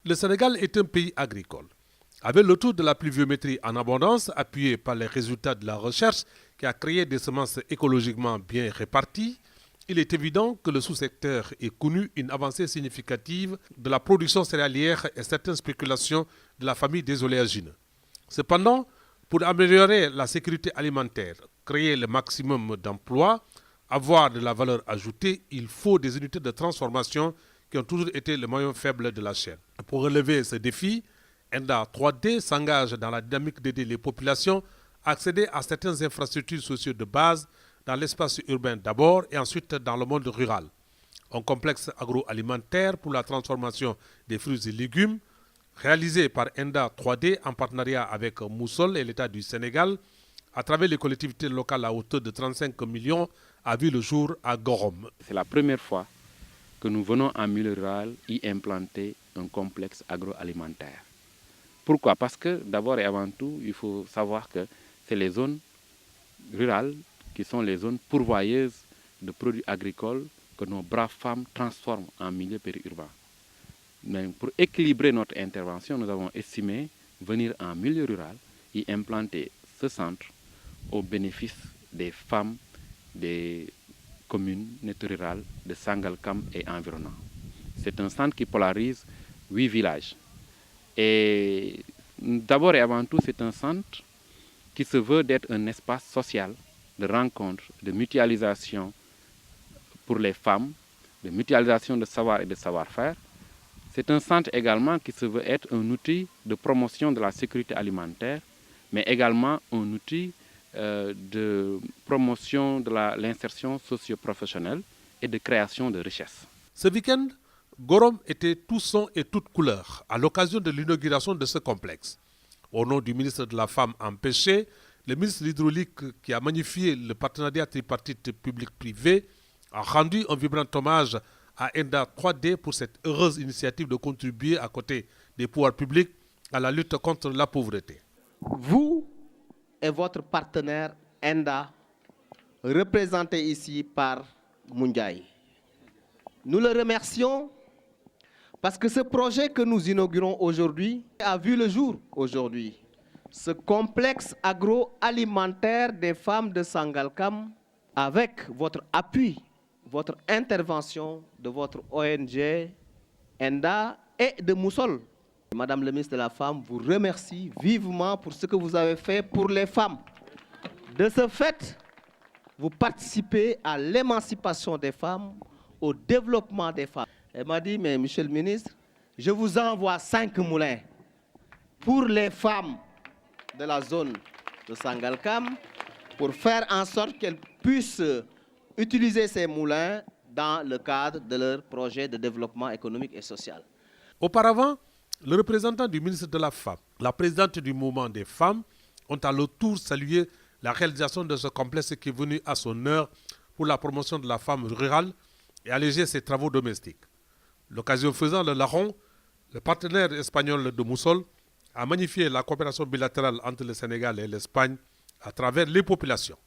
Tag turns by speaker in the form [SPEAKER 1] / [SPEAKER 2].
[SPEAKER 1] Le Sénégal est un pays agricole. Avec le taux de la pluviométrie en abondance, appuyé par les résultats de la recherche qui a créé des semences écologiquement bien réparties, il est évident que le sous-secteur ait connu une avancée significative de la production céréalière et certaines spéculations de la famille des oléagineux. Cependant, pour améliorer la sécurité alimentaire, créer le maximum d'emplois, avoir de la valeur ajoutée, il faut des unités de transformation qui ont toujours été le maillon faible de la chaîne. Pour relever ce défi, ENDA 3D s'engage dans la dynamique d'aider les populations à accéder à certaines infrastructures sociales de base dans l'espace urbain d'abord et ensuite dans le monde rural. Un complexe agroalimentaire pour la transformation des fruits et légumes, réalisé par ENDA 3D en partenariat avec Moussol et l'État du Sénégal, à travers les collectivités locales à hauteur de 35 millions, a vu le jour à Gorom.
[SPEAKER 2] C'est la première fois que nous venons en milieu rural y implanter un complexe agroalimentaire. Pourquoi? Parce que d'abord et avant tout, il faut savoir que c'est les zones rurales qui sont les zones pourvoyeuses de produits agricoles que nos braves femmes transforment en milieu périurbain. Mais pour équilibrer notre intervention, nous avons estimé venir en milieu rural et implanter ce centre au bénéfice des femmes des communes rurales de Sangalkam et environnants. C'est un centre qui polarise 8 villages. Et d'abord et avant tout, c'est un centre qui se veut d'être un espace social de rencontre, de mutualisation pour les femmes, de mutualisation de savoir et de savoir-faire. C'est un centre également qui se veut être un outil de promotion de la sécurité alimentaire, mais également un outil de promotion de l'insertion socio-professionnelle et de création de richesses.
[SPEAKER 1] Ce week-end, Gorom était tout son et toute couleur à l'occasion de l'inauguration de ce complexe. Au nom du ministre de la Femme empêchée, le ministre de l'Hydraulique qui a magnifié le partenariat tripartite public-privé a rendu un vibrant hommage à ENDA 3D pour cette heureuse initiative de contribuer à côté des pouvoirs publics à la lutte contre la pauvreté.
[SPEAKER 3] Vous et votre partenaire ENDA, représenté ici par Moundiaï. Nous le remercions parce que ce projet que nous inaugurons aujourd'hui a vu le jour aujourd'hui. Ce complexe agroalimentaire des femmes de Sangalkam, avec votre appui, votre intervention de votre ONG, ENDA et de Moussol. Madame la ministre de la Femme vous remercie vivement pour ce que vous avez fait pour les femmes. De ce fait, vous participez à l'émancipation des femmes, au développement des femmes. Elle m'a dit, mais monsieur le ministre, je vous envoie 5 moulins pour les femmes de la zone de Sangalkam pour faire en sorte qu'elles puissent utiliser ces moulins dans le cadre de leur projet de développement économique et social.
[SPEAKER 1] Auparavant, le représentant du ministre de la Femme, la présidente du mouvement des femmes, ont à leur tour salué la réalisation de ce complexe qui est venu à son heure pour la promotion de la femme rurale et alléger ses travaux domestiques. L'occasion faisant, le larron, le partenaire espagnol de Moussol, a magnifié la coopération bilatérale entre le Sénégal et l'Espagne à travers les populations.